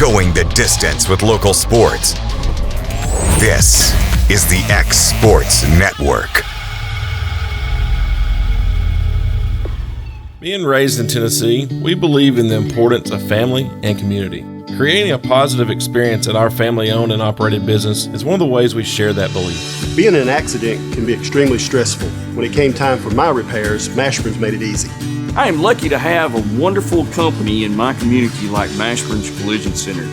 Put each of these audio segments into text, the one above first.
Going the distance with local sports. This is the X Sports Network. Being raised in Tennessee, we believe in the importance of family and community. Creating a positive experience at our family-owned and operated business is one of the ways we share that belief. Being in an accident can be extremely stressful. When it came time for my repairs, Mashburn's made it easy. I am lucky to have a wonderful company in my community like Mashburn's Collision Center.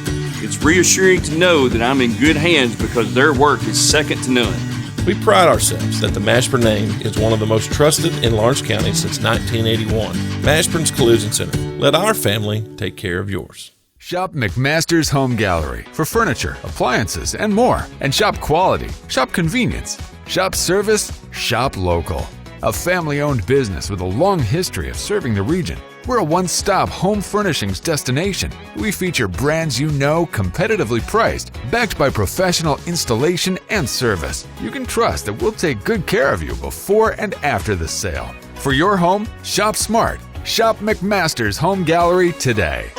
It's reassuring to know that I'm in good hands because their work is second to none. We pride ourselves that the Mashburn name is one of the most trusted in Lawrence County since 1981. Mashburn's Collision Center. Let our family take care of yours. Shop McMaster's Home Gallery for furniture, appliances, and more. And shop quality, shop convenience, shop service, shop local. A family-owned business with a long history of serving the region. We're a one-stop home furnishings destination. We feature brands you know, competitively priced, backed by professional installation and service. You can trust that we'll take good care of you before and after the sale. For your home, shop smart. Shop McMaster's Home Gallery today.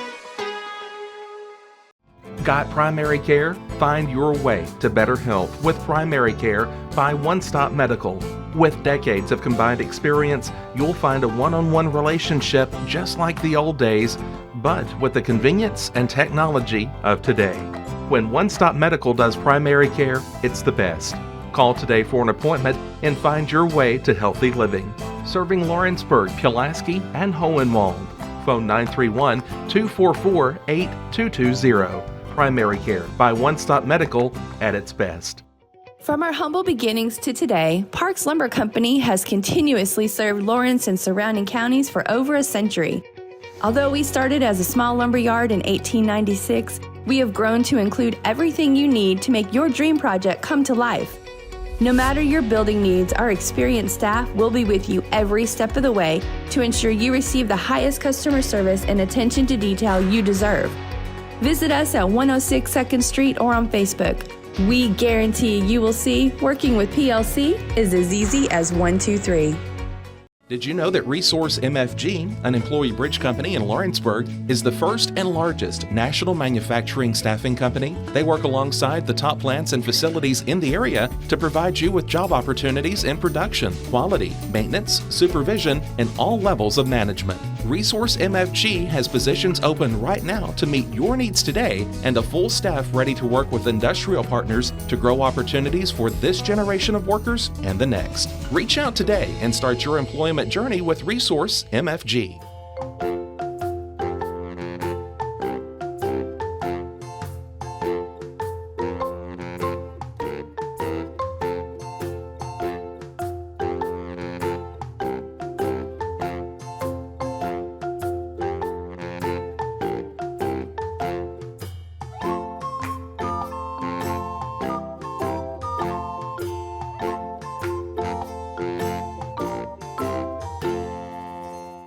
Got primary care? Find your way to better health with primary care by One Stop Medical. With decades of combined experience, you'll find a one-on-one relationship just like the old days, but with the convenience and technology of today. When One Stop Medical does primary care, it's the best. Call today for an appointment and find your way to healthy living. Serving Lawrenceburg, Pulaski, and Hohenwald. Phone 931-244-8220. Primary care by One Stop Medical at its best. From our humble beginnings to today, Parks Lumber Company has continuously served Lawrence and surrounding counties for over a century. Although we started as a small lumber yard in 1896, we have grown to include everything you need to make your dream project come to life. No matter your building needs, our experienced staff will be with you every step of the way to ensure you receive the highest customer service and attention to detail you deserve. Visit us at 106 2nd Street or on Facebook. We guarantee you will see working with PLC is as easy as 1, 2, 3. Did you know that Resource MFG, an employee bridge company in Lawrenceburg, is the first and largest national manufacturing staffing company? They work alongside the top plants and facilities in the area to provide you with job opportunities in production, quality, maintenance, supervision, and all levels of management. Resource MFG has positions open right now to meet your needs today and a full staff ready to work with industrial partners to grow opportunities for this generation of workers and the next. Reach out today and start your employment journey with Resource MFG.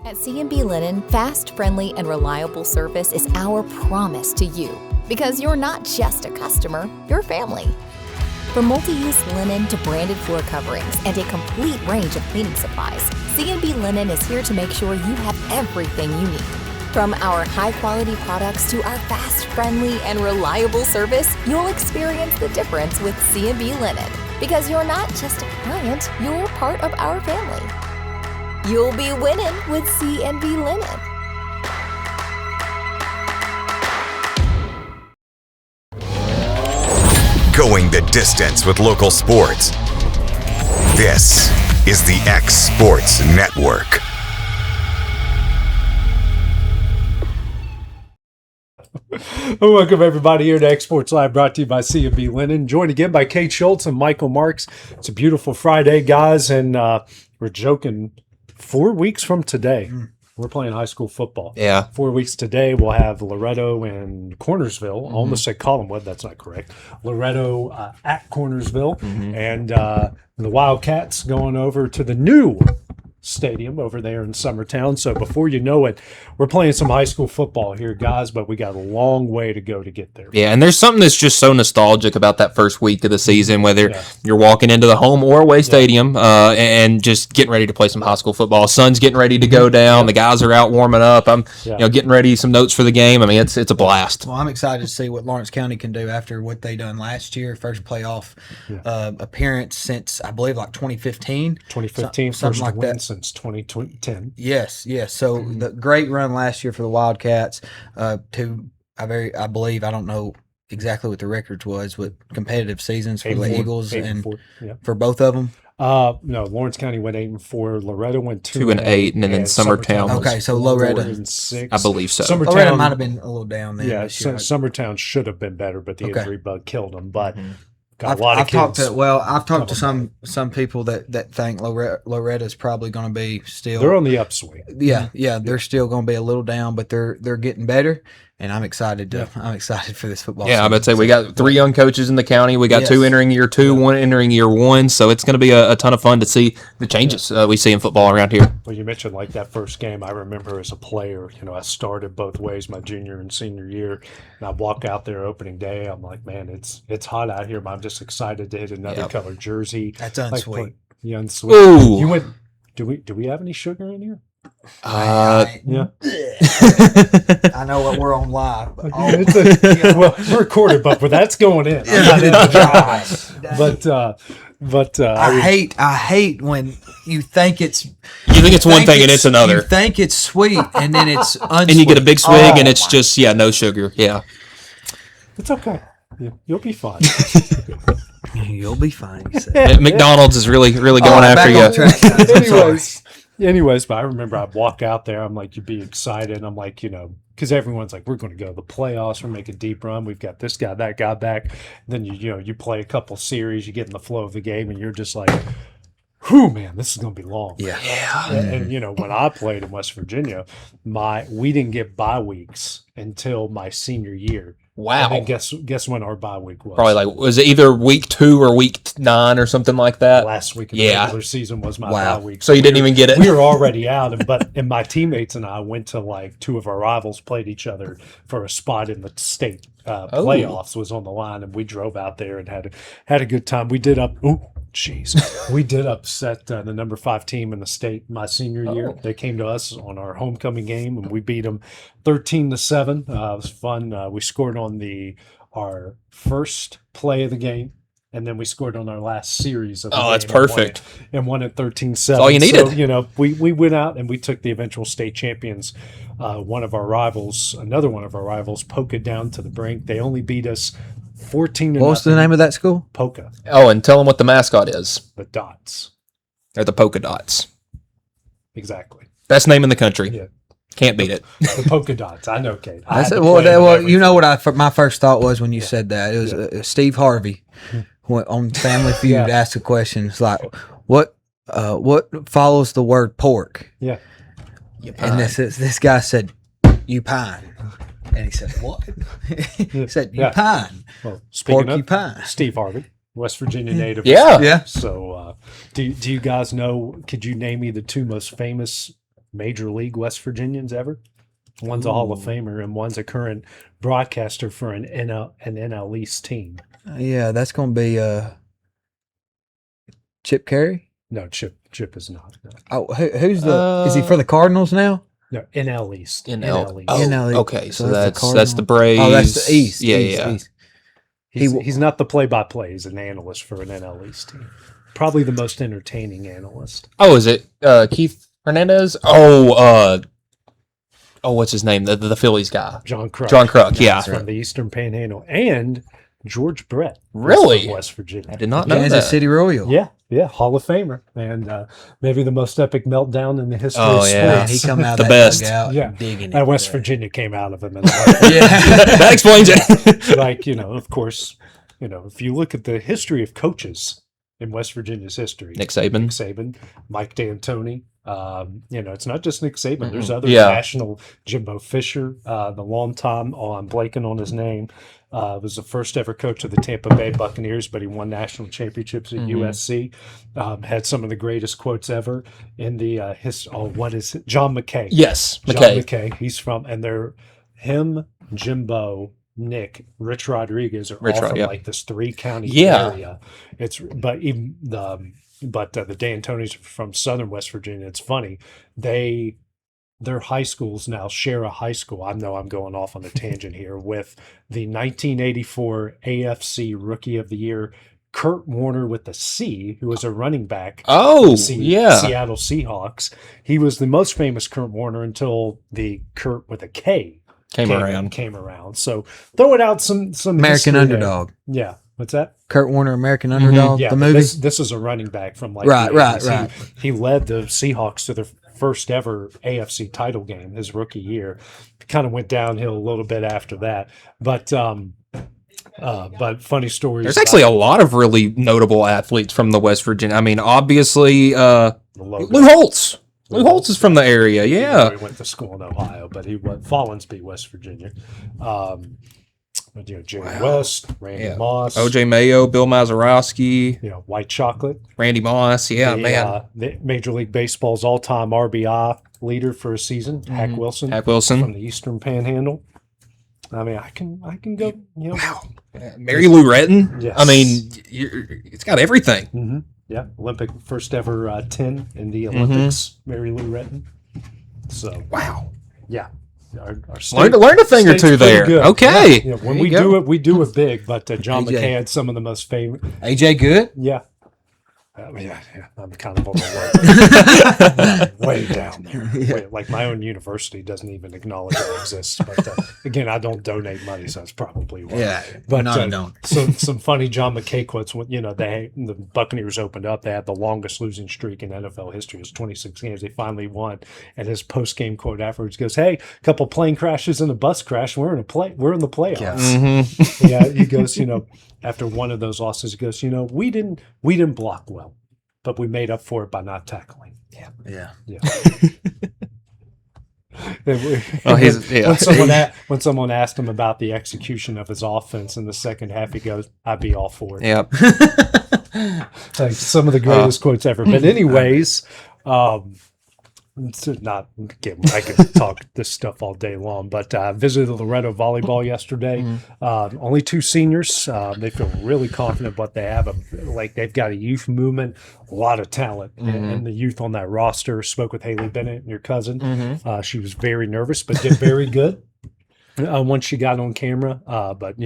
At C&B Linen, fast, friendly, and reliable service is our promise to you because you're not just a customer, you're family. From multi-use linen to branded floor coverings and a complete range of cleaning supplies, C&B Linen is here to make sure you have everything you need. From our high-quality products to our fast, friendly, and reliable service, you'll experience the difference with C&B Linen because you're not just a client, you're part of our family. You'll be winning with C&B Linen. Going the distance with local sports. This is the X Sports Network. Welcome everybody here to X Sports Live, brought to you by C&B Linen. Joined again by Kate Schultz and Michael Marks. It's a beautiful Friday, guys, and we're joking. 4 weeks from today, we're playing high school football. Yeah. 4 weeks today, we'll have Loretto and Cornersville. I almost said Collinwood. That's not correct. Loretto at Cornersville. And the Wildcats going over to the new Stadium over there in Summertown. So before you know it, we're playing some high school football here, guys, but we got a long way to go to get there. Yeah, and there's something that's just so nostalgic about that first week of the season, whether you're walking into the home or away stadium and just getting ready to play some high school football. Sun's getting ready to go down. The guys are out warming up. I'm getting ready some notes for the game. I mean, it's a blast. Well, I'm excited to see what Lawrence County can do after what they done last year. First playoff appearance since, I believe, like 2015. 2015, something first like win that. since 2010. Yes. So the great run last year for the Wildcats. I believe, I don't know exactly what the records was, but competitive seasons for the Eagles and for both of them. No, Lawrence County went 8-4. Loretto went 2-8, and then Summertown. Okay, so Loretto, 4-6. I believe so. Loretto might have been a little down there. Yeah, Summertown should have been better, but the injury bug killed them. But got a lot of I've kids. I've talked to some people that think Loretta's probably going to be still. They're on the upswing. Yeah, they're still going to be a little down, but they're getting better. And I'm excited for this football season. I would say we got 3 young coaches in the county. We got 2 entering year 2, 1 entering year 1. So it's going to be a ton of fun to see the changes we see in football around here. Well, you mentioned like that first game. I remember as a player, I started both ways my junior and senior year, and I walk out there opening day. I'm like, man, it's hot out here, but I'm just excited to hit another color jersey. That's unsweet. Unsweet. Ooh. You went. Do we have any sugar in here? Yeah. I know what we're on live. But well, we're recorded, but that's going in. I'm not in the but I hate when you think it's one thing and it's another. You think it's sweet and then it's unsweet. And you get a big swig and it's just no sugar. Yeah. It's okay. You'll be fine. You'll be fine. You said. McDonald's is really going after you. Anyways, but I remember I'd walk out there. I'm like, you'd be excited. I'm like, because everyone's like, we're going to go to the playoffs. We're making a deep run. We've got this guy, that guy back. And then you play a couple series, you get in the flow of the game, and you're just like, whew, man, this is going to be long. Yeah. And when I played in West Virginia, we didn't get bye weeks until my senior year. Wow. And then guess when our bye week was? Probably was it either week 2 or week 9 or something like that? Last week of the regular season was my bye week. So you didn't even get it? We were already out, and my teammates and I went to like 2 of our rivals played each other for a spot in the state playoffs was on the line, and we drove out there and had a good time. We did we did upset the number 5 team in the state my senior year. They came to us on our homecoming game, and we beat them 13-7. It was fun. We scored on our first play of the game, and then we scored on our last series of the game. That's perfect. And won at 13-7. That's all you needed. So, we went out and we took the eventual state champions. Another one of our rivals, Polka, down to the brink. They only beat us 14-0. What's the name of that school? Polka. Oh, and tell them what the mascot is. The dots. They're the polka dots. Exactly. Best name in the country. Yeah. Can't beat it. The polka dots. I know, Kate. I said, what my first thought was when you said that. It was Steve Harvey on Family Feud asked a question. It's like, what follows the word pork? Yeah. And this guy said, you pine. And he said, what? He said, you pine. Well, speaking Porky of pine. Steve Harvey, West Virginia native. Yeah. So do you guys know, could you name me the 2 most famous Major League West Virginians ever? One's a Hall of Famer and one's a current broadcaster for an NL East team. Yeah, that's going to be Chip Carey? No, Chip is not. No. Oh, who's is he for the Cardinals now? No, NL East. NL East. NL East. Okay, so that's the Braves. Oh, that's the East. East. He's not the play-by-play. He's an analyst for an NL East team. Probably the most entertaining analyst. Oh, is it Keith Hernandez? What's his name? The Phillies guy. John Kruk. Yeah. From the Eastern Panhandle. And George Brett. Really? From West Virginia. I did not know Kansas that. City Royal. Yeah, Hall of Famer. And maybe the most epic meltdown in the history of sports. Man, he come out the of best. Dugout Yeah. digging And it. West Virginia came out of him. And That explains it. of course, if you look at the history of coaches in West Virginia's history. Nick Saban, Mike D'Antoni, It's not just Nick Saban. There's other national. Jimbo Fisher, the long time. Oh, I'm blanking on his name. Was the first ever coach of the Tampa Bay Buccaneers, but he won national championships at USC. Had some of the greatest quotes ever in the what is it? John McKay? Yes, John McKay. He's from, and they're him, Jimbo, Nick, Rich Rodriguez are all from like this 3-county area. But the D'Antoni's from Southern West Virginia. It's funny. Their high schools now share a high school. I know I'm going off on a tangent here with the 1984 AFC Rookie of the Year, Kurt Warner with a C, who was a running back. Oh, Seattle Seahawks. He was the most famous Kurt Warner until the Kurt with a K came around. So throwing out some American Underdog. There. Yeah. What's that? Kurt Warner, American Underdog, the movie? This is a running back from Right. He led the Seahawks to their first ever AFC title game his rookie year. Kind of went downhill a little bit after that. But funny stories. There's actually a lot of really notable athletes from the West Virginia. I mean, obviously, Lou Holtz. Lou Holtz is from the area, yeah. He went to school in Ohio, but he went Follinsby, West Virginia. Jerry West, Randy Moss, O.J. Mayo, Bill Mazeroski, White Chocolate, Randy Moss, man. The Major League Baseball's all-time RBI leader for a season, Hack Wilson from the Eastern Panhandle. I mean, I can go. Wow, Mary Lou Retton. Yes. I mean, it's got everything. Mm-hmm. Yeah, Olympic first ever 10 in the Olympics. Mary Lou Retton. So wow, yeah. Our learned a thing or two there. Good. Okay. Yeah, when we do it big. But John McKay had some of the most famous. AJ Good? Yeah. I'm kind of on the way down there. Like my own university doesn't even acknowledge it exists. But again, I don't donate money, so that's probably why. Yeah, but don't. So some funny John McKay quotes. When the Buccaneers opened up, they had the longest losing streak in NFL history. It was 26 games. They finally won. And his post game quote afterwards goes, "Hey, a couple plane crashes and a bus crash. We're in the playoffs." Yeah. Mm-hmm. Yeah, he goes, after one of those losses, he goes, we didn't block well, but we made up for it by not tackling. Yeah. When someone asked him about the execution of his offense in the second half, he goes, "I'd be all for it." Yep. Like some of the greatest quotes ever. But anyways, I could talk this stuff all day long, but I visited Loretto volleyball yesterday. Only 2 seniors. They feel really confident what they have. Like they've got a youth movement, a lot of talent in the youth on that roster. Spoke with Haley Bennett, your cousin. She was very nervous, but did very good once she got on camera. But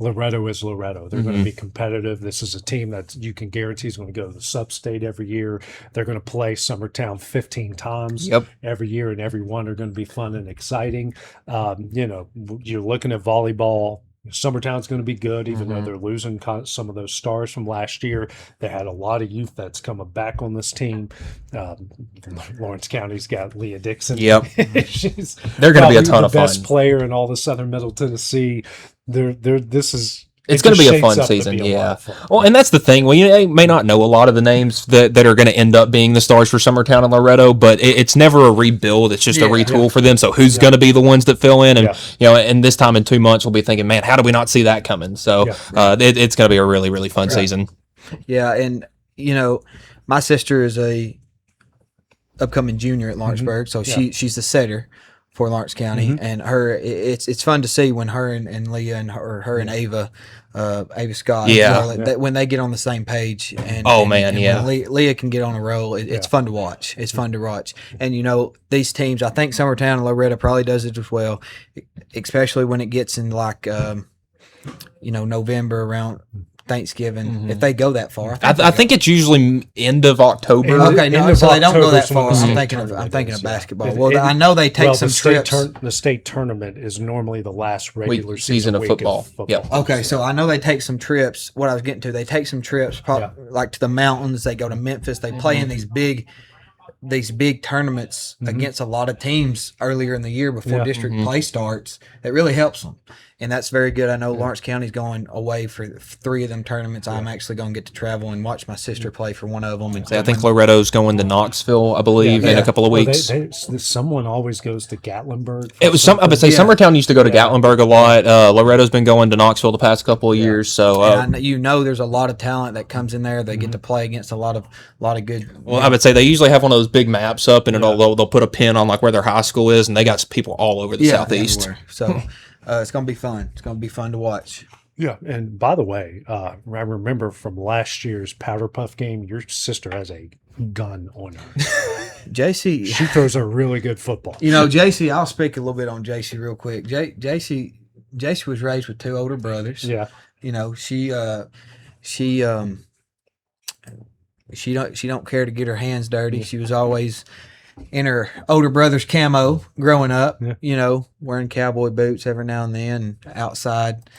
Loretto is Loretto. They're going to be competitive. This is a team that you can guarantee is going to go to the sub-state every year. They're going to play Summertown 15 times every year, and every one are going to be fun and exciting. You're looking at volleyball. Summertown's going to be good, even though they're losing some of those stars from last year. They had a lot of youth that's coming back on this team. Lawrence County's got Leah Dixon. Yep. They're going to be a ton of fun. The best player in all the Southern Middle Tennessee. It's going to be a fun season, Well, and that's the thing. Well, you may not know a lot of the names that are going to end up being the stars for Summertown and Loretto, but it's never a rebuild. It's just a retool for them. So who's going to be the ones that fill in? And and this time in 2 months, we'll be thinking, man, how do we not see that coming? So it's going to be a really, really fun season. Yeah, and my sister is a upcoming junior at Lawrenceburg, so she's the setter for Lawrence County, and it's fun to see when her and Leah and her and Ava Scott, when they get on the same page. And when Leah can get on a roll. It's fun to watch. It's fun to watch. And these teams, I think Summertown and Loretto probably does it as well, especially when it gets in like November around Thanksgiving, if they go that far. I think it's usually end of October. Okay, so they don't go that far. I'm thinking of basketball. Well, I know they take some trips. The state tournament is normally the last regular season of football. Yep. Okay, so I know they take some trips. What I was getting to, they take some trips, like to the mountains. They go to Memphis. They play in these big these big tournaments against a lot of teams earlier in the year before district play starts. It really helps them. And that's very good. I know Lawrence County's going away for 3 of them tournaments. I'm actually going to get to travel and watch my sister play for one of them. And I think Loretto's going to Knoxville, I believe, in a couple of weeks. Someone always goes to Gatlinburg. It was I would say Summertown used to go to Gatlinburg a lot. Loretto's been going to Knoxville the past couple of years. So there's a lot of talent that comes in there. They get to play against a lot of good. Well, I would say they usually have one of those big maps up, and they'll put a pin on like where their high school is, and they got people all over the southeast. Everywhere. So. It's going to be fun. It's going to be fun to watch. Yeah, and by the way, I remember from last year's Powder Puff game, your sister has a gun on her. JC. She throws a really good football. JC, I'll speak a little bit on JC real quick. JC was raised with 2 older brothers. Yeah. She don't care to get her hands dirty. She was always in her older brother's camo growing up, wearing cowboy boots every now and then, outside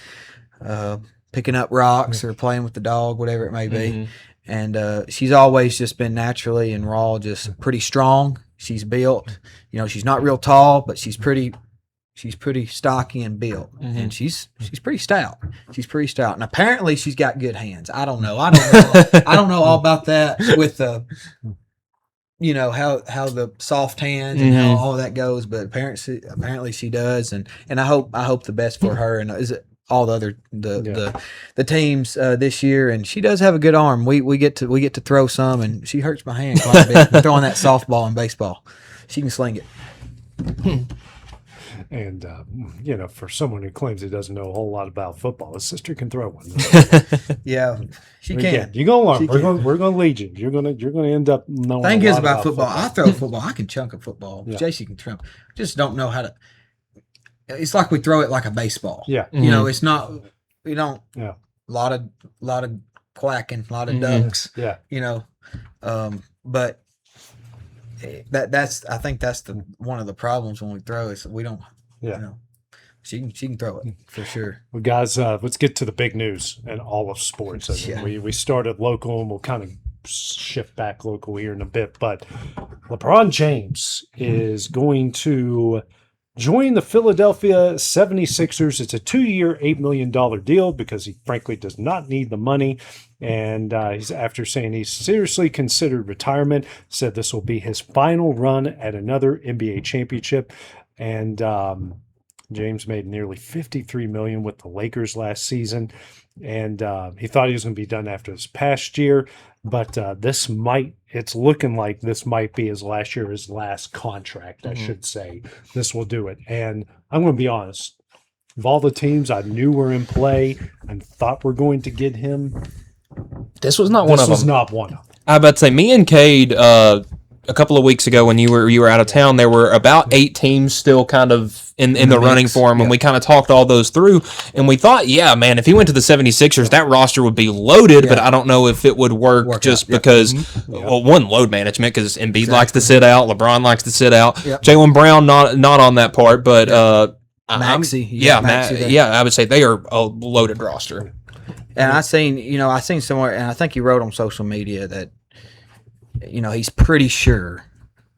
picking up rocks or playing with the dog, whatever it may be. And she's always just been naturally and raw, just pretty strong. She's built, she's not real tall, but she's pretty stocky and built, and she's pretty stout. She's pretty stout, and apparently she's got good hands. I don't know. I don't know all about that with the. How the soft hands and how all that goes, but apparently she does, and I hope the best for her and is it all the other the teams this year. And she does have a good arm. We get to throw some, and she hurts my hand quite a bit throwing that softball and baseball. She can sling it. And for someone who claims he doesn't know a whole lot about football, his sister can throw one. Yeah, she can. You're gonna learn. We're gonna lead you. You're gonna end up knowing. Thing is about football. I throw football. I can chunk a football. Yeah. JC can throw. Just don't know how to. It's like we throw it like a baseball. Yeah. It's not. We don't. Yeah. A lot of quacking. A lot of ducks. Yeah. But. I think that's one of the problems when we throw is we don't. Yeah. She can throw it for sure. Well, guys, let's get to the big news in all of sports. We started local, and we'll kind of shift back local here in a bit. But LeBron James is going to join the Philadelphia 76ers. It's a 2-year, $8 million deal because he frankly does not need the money. And he's after saying he's seriously considered retirement, said this will be his final run at another NBA championship. And James made nearly $53 million with the Lakers last season. And he thought he was going to be done after this past year. But it's looking like this might be his last contract, I should say. This will do it. And I'm going to be honest. Of all the teams I knew were in play and thought were going to get him, this was not one of them. This was not one of them. I about to say, me and Cade, a couple of weeks ago when you were out of town, there were about 8 teams still kind of in the running for him, and we kind of talked all those through, and we thought, yeah, man, if he went to the 76ers, that roster would be loaded, but I don't know if it would work just because, one, load management, because Embiid likes to sit out, LeBron likes to sit out, Jaylen Brown not on that part, but Maxey. I would say they are a loaded roster. And I seen somewhere, and I think he wrote on social media that, he's pretty sure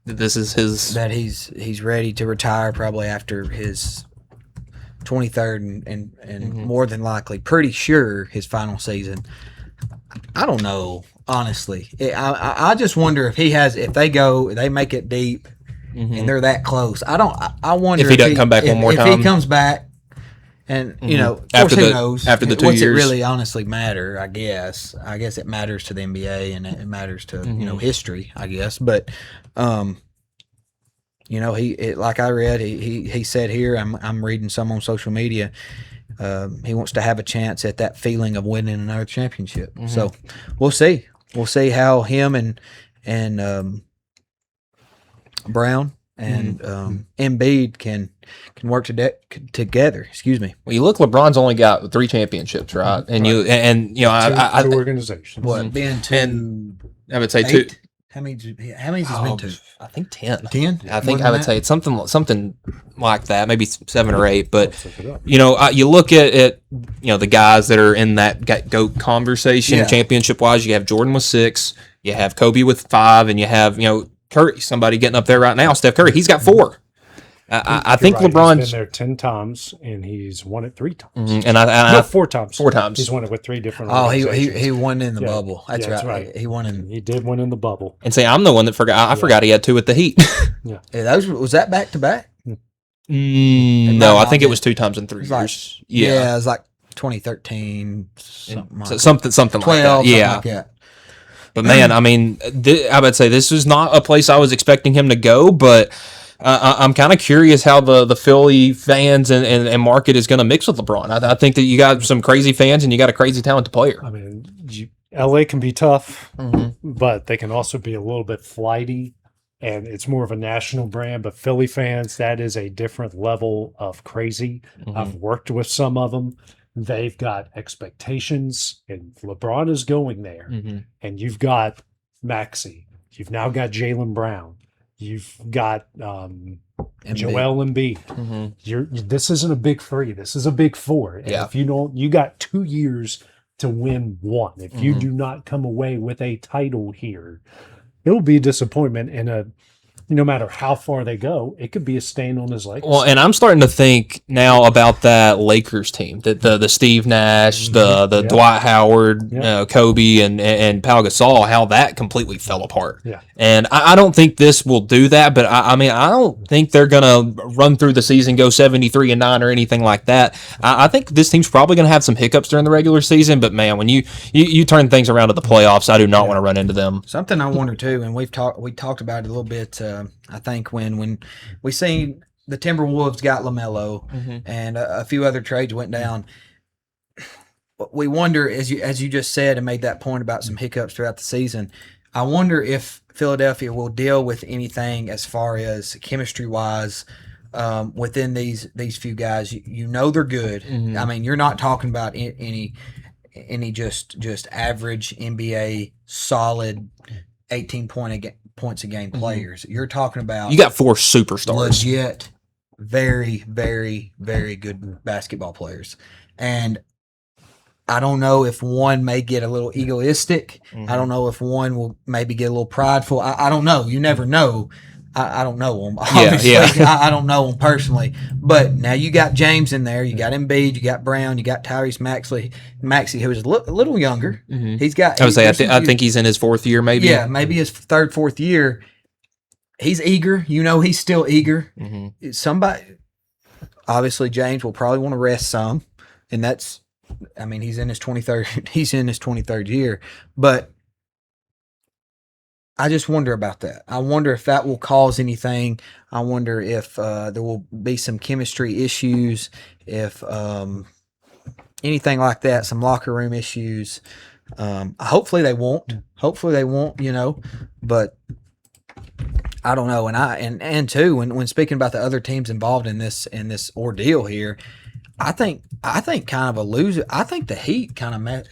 this is his, that he's ready to retire probably after his 23rd and more than likely, pretty sure his final season. I don't know, honestly. I just wonder if they make it deep and they're that close. I wonder if he doesn't come back one more time. If he comes back. And, of course, who knows? After the 2 What's years. It really honestly matter, I guess. I guess it matters to the NBA and it matters to, history, I guess. But, like I read, he said here, I'm reading some on social media, he wants to have a chance at that feeling of winning another championship. So we'll see. We'll see how him and Brown and Embiid can work together. Excuse me. Well, you look, LeBron's only got 3 championships, right? And two organizations. What been to? And I would say 8? 2. How many has been to? I think 10. 10. I would say it's something like that, maybe 7 or 8. But you look at the guys that are in that GOAT conversation, championship wise. You have Jordan with 6, you have Kobe with 5, and you have Curry, somebody getting up there right now. Steph Curry, he's got 4. I think right. LeBron's He's been there 10 times, and he's won it 3 times. Mm-hmm. And 4 times. 4 times. He's won it with 3 different. Oh, he won in the bubble. That's, that's right. He won in. He did win in the bubble. And say I'm the one that forgot. I forgot he had 2 with the Heat. Was that back to back? No, I think it was 2 times in 3 years. Yeah, it was like 2013, something like something 12, like that. Yeah. Like that. But man, I mean, I would say this is not a place I was expecting him to go, but I'm kind of curious how the Philly fans and market is going to mix with LeBron. I think that you got some crazy fans and you got a crazy talented player. I mean, LA can be tough, but they can also be a little bit flighty, and it's more of a national brand. But Philly fans, that is a different level of crazy. I've worked with some of them. They've got expectations, and LeBron is going there. And you've got Maxey. You've now got Jaylen Brown. You've got Joel Embiid. This isn't a big 3. This is a big 4. And if you don't, you got 2 years to win 1. If you do not come away with a title here, it'll be a disappointment. And no matter how far they go, it could be a stain on his legacy. Well, and I'm starting to think now about that Lakers team, the Steve Nash, the Dwight Howard, Kobe, and Pau Gasol, how that completely fell apart. And I don't think this will do that, but I mean, I don't think they're going to run through the season, go 73-9 or anything like that. I think this team's probably going to have some hiccups during the regular season, but man, when you turn things around to the playoffs, I do not want to run into them. Something I wonder too, and we talked about it a little bit. I think when we seen the Timberwolves got LaMelo and a few other trades went down, we wonder, as you just said and made that point about some hiccups throughout the season, I wonder if Philadelphia will deal with anything as far as chemistry-wise within these few guys. You know they're good. I mean, you're not talking about any just average NBA solid 18 points a game players. You're talking about, you got 4 superstars, legit, very, very, very good basketball players. And I don't know if one may get a little egoistic. I don't know if one will maybe get a little prideful. I don't know. You never know. I don't know them. Obviously, I don't know them personally. But now you got James in there. You got Embiid. You got Brown. You got Tyrese Maxey, who is a little younger. He's got. I would say I think he's in his 4th year, maybe. Yeah, maybe his 3rd, 4th year. He's eager. He's still eager. Somebody, obviously, James will probably want to rest some, and that's. I mean, he's in his 23rd. He's in his 23rd year, but I just wonder about that. I wonder if that will cause anything. I wonder if there will be some chemistry issues, if anything like that, some locker room issues. Hopefully they won't. But I don't know. And too, when speaking about the other teams involved in this ordeal here, I think kind of a loser. I think the Heat kind of met.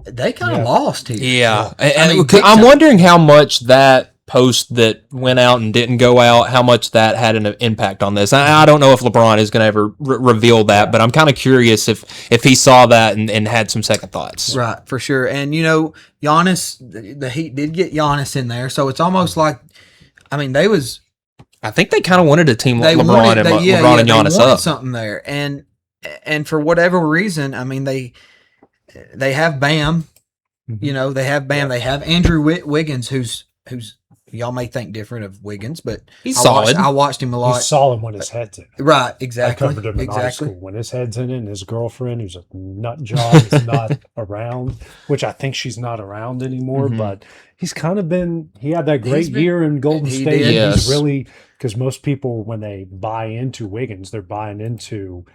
They kind of lost here. Yeah, I'm wondering how much that post that went out and didn't go out, how much that had an impact on this. I don't know if LeBron is going to ever reveal that, but I'm kind of curious if he saw that and had some second thoughts. Right, for sure. And Giannis, the Heat did get Giannis in there, so it's almost like, I mean, I think they kind of wanted to team LeBron and Giannis up. Something there, and for whatever reason, I mean they have Bam, they have Bam, they have Andrew Wiggins, who's y'all may think different of Wiggins, but he's solid. I watched him a lot. He's solid when his head's in. Right, exactly. I covered him in high school. When his head's in it, and his girlfriend, who's a nut job, is not around, which I think she's not around anymore. But he's kind of been. He had that great year in Golden State. Yes. He's really, because most people, when they buy into Wiggins, they're buying into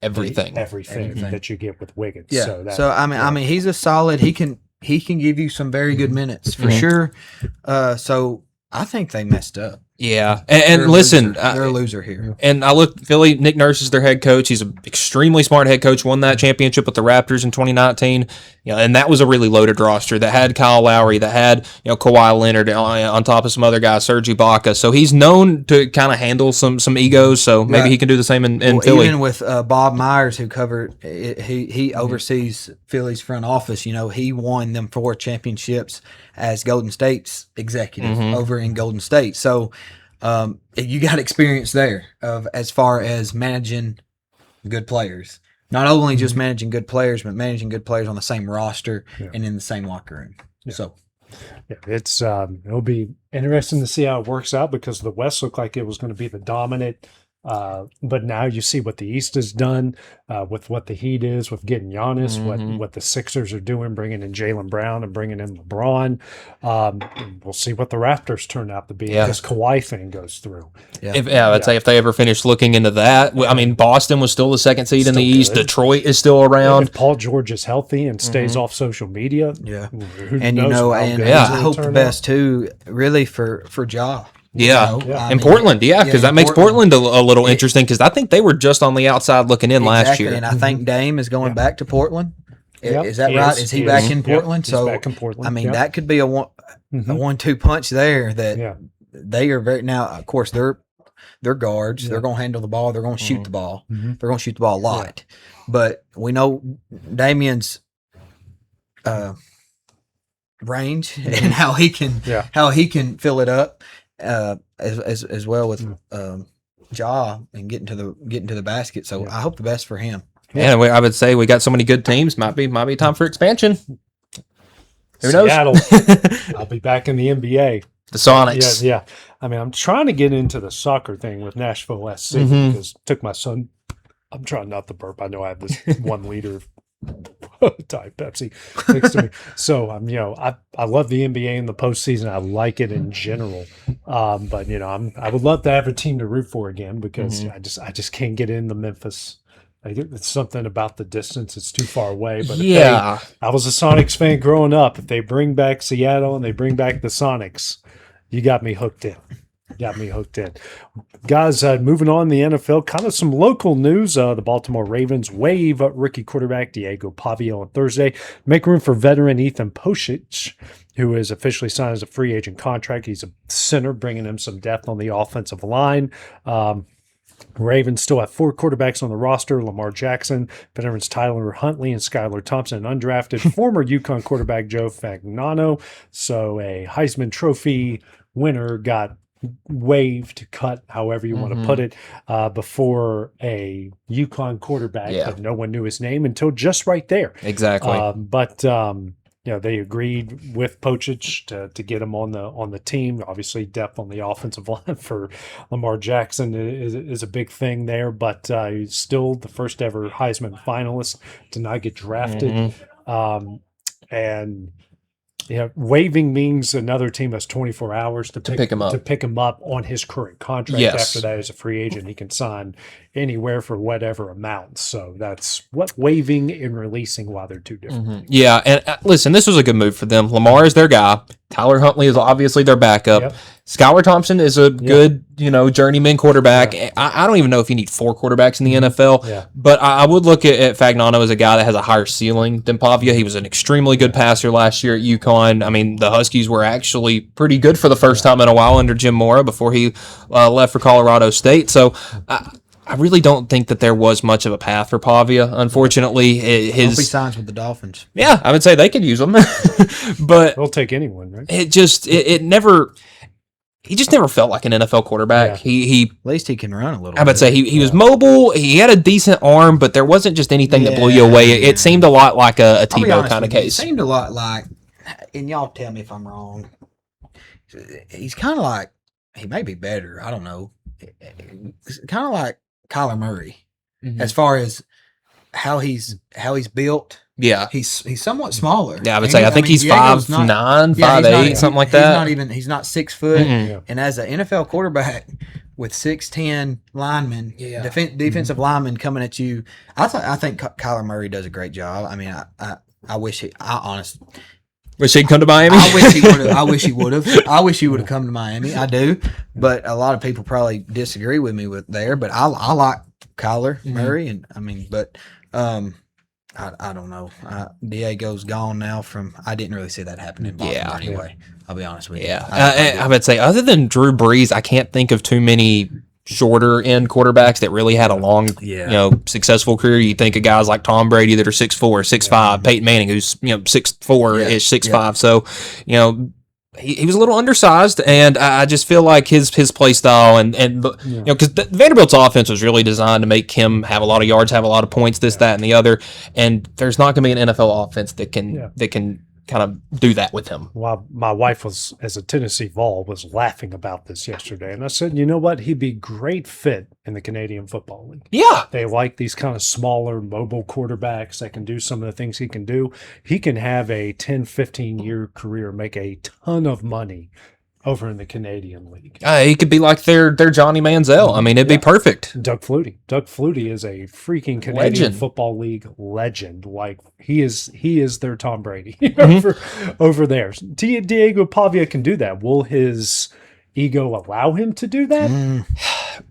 everything that you get with Wiggins. Yeah. So I mean, he's a solid. He can give you some very good minutes for sure. So I think they messed up. Yeah, and listen, they're a loser here. And I look, Philly. Nick Nurse is their head coach. He's an extremely smart head coach. Won that championship with the Raptors in 2019. and that was a really loaded roster that had Kyle Lowry, that had Kawhi Leonard on top of some other guys, Serge Ibaka. So he's known to kind of handle some egos. So maybe he can do the same in Philly. Even with Bob Myers, who covered, he oversees Philly's front office. He won them 4 championships as Golden State's executive over in Golden State. So you got experience there of as far as managing good players. Not only just managing good players, but managing good players on the same roster and in the same locker room. Yeah. So, it's it'll be interesting to see how it works out because the West looked like it was going to be the dominant. But now you see what the East has done with what the Heat is, with getting Giannis, what the Sixers are doing, bringing in Jaylen Brown and bringing in LeBron. We'll see what the Raptors turn out to be if this Kawhi thing goes through. I'd say if they ever finish looking into that. I mean, Boston was still the second seed in the East. Good. Detroit is still around. If Paul George is healthy and stays off social media, and I hope the best too, really for Ja. In Portland, because that makes Portland a little interesting because I think they were just on the outside looking in last year. And I think Dame is going back to Portland. Is that right? Is he back in Portland? So back in Portland. I mean, that could be a 1-2 punch there. That they are very now. Of course, they're guards. They're going to handle the ball. They're going to shoot the ball. They're going to shoot the ball a lot. But we know Damian's range and how he can fill it up. As well with Ja and getting to the basket. So I hope the best for him. Yeah, I would say we got so many good teams. Might be time for expansion. Who knows? Seattle. I'll be back in the NBA. The Sonics. Yeah. I mean, I'm trying to get into the soccer thing with Nashville SC because it took my son. I'm trying not to burp. I know I have this 1 liter type Pepsi next to me. So I love the NBA in the postseason. I like it in general. But I would love to have a team to root for again because I just can't get into Memphis. It's something about the distance. It's too far away. But I was a Sonics fan growing up. If they bring back Seattle and they bring back the Sonics, you got me hooked in. Guys, moving on the NFL, kind of some local news. The Baltimore Ravens waive rookie quarterback Diego Pavia on Thursday. Make room for veteran Ethan Pocic, who is officially signed as a free agent contract. He's a center, bringing him some depth on the offensive line. Ravens still have 4 quarterbacks on the roster: Lamar Jackson, veterans Tyler Huntley, and Skylar Thompson, and undrafted former UConn quarterback Joe Fagnano. So a Heisman Trophy winner got waived, cut, however you want to put it, before a UConn quarterback, but no one knew his name until just right there. Exactly. They agreed with Pocic to get him on the team. Obviously, depth on the offensive line for Lamar Jackson is a big thing there, but he's still the first ever Heisman finalist to not get drafted. And waiving means another team has 24 hours to pick him up on his current contract. Yes. After that, as a free agent, he can sign anywhere for whatever amount. So that's what waiving and releasing, why they're two different. Yeah, and listen, this was a good move for them. Lamar is their guy. Tyler Huntley is obviously their backup. Yep. Skylar Thompson is a good, journeyman quarterback. Yeah. I don't even know if you need 4 quarterbacks in the NFL, but I would look at Fagnano as a guy that has a higher ceiling than Pavia. He was an extremely good passer last year at UConn. I mean, the Huskies were actually pretty good for the first time in a while under Jim Mora before he left for Colorado State. So I really don't think that there was much of a path for Pavia. Unfortunately, Hope he signs with the Dolphins. Yeah, I would say they could use him, but they'll take anyone, right? It never. He just never felt like an NFL quarterback. Yeah. He at least he can run a little. I would say he was mobile. He had a decent arm, but there wasn't just anything that blew you away. It seemed a lot like a Tebow kind of case. It seemed a lot like, and y'all tell me if I'm wrong. He's kind of like, he may be better. I don't know. Kind of like Kyler Murray, as far as how he's built. Yeah, he's somewhat smaller. Yeah, I would say I think he's 5'9", 5'8", something like that. He's not 6 foot. And as an NFL quarterback with 6'10" linemen, defensive linemen coming at you, I think Kyler Murray does a great job. I mean, I wish honestly. Wish he'd come to Miami. I wish he would have. I wish he would have come to Miami. I do, but a lot of people probably disagree with me there. But I like Kyler Murray, and I mean, but I don't know. Diego's gone now I didn't really see that happen in Baltimore anyway. I'll be honest with you. Yeah. I would say other than Drew Brees, I can't think of too many shorter end quarterbacks that really had a long, successful career. You think of guys like Tom Brady that are 6'4", 6'5", Peyton Manning who's 6'4", 6'5". So, he was a little undersized, and I just feel like his play style and because Vanderbilt's offense was really designed to make him have a lot of yards, have a lot of points, that, and the other. And there's not going to be an NFL offense that can kind of do that with him. Well, my wife was, as a Tennessee Vol, was laughing about this yesterday, and I said, you know what? He'd be great fit in the Canadian Football League. Yeah. They like these kind of smaller, mobile quarterbacks that can do some of the things he can do. He can have a 10, 15-year career, make a ton of money over in the Canadian League. He could be like their Johnny Manziel. I mean, it'd be perfect. Doug Flutie. Doug Flutie is a freaking Canadian Football League legend. Like he is their Tom Brady over there. Diego Pavia can do that. Will his ego allow him to do that?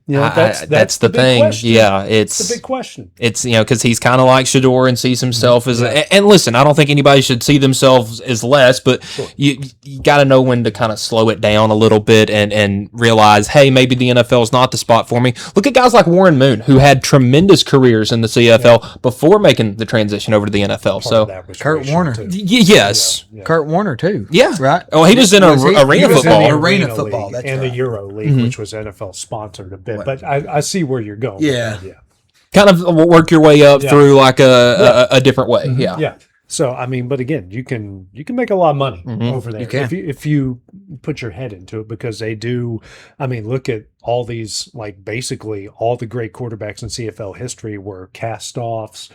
That's the thing. Question. Yeah, it's the big question. It's because he's kind of like Shador and sees himself as and listen, I don't think anybody should see themselves as less, but you got to know when to kind of slow it down a little bit and realize, hey, maybe the NFL is not the spot for me. Look at guys like Warren Moon, who had tremendous careers in the CFL before making the transition over to the NFL. Kurt Warner, yes, Kurt Warner too. Yeah, right. Oh, he was in arena football, arena football, and the Euro League, which was NFL sponsored a bit. But I see where you're going. Yeah. Kind of work your way up through like a different way. Yeah. So I mean, but again, you can make a lot of money over there if you put your head into it, because they do. I mean, look at all these, like basically all the great quarterbacks in CFL history were cast-offs.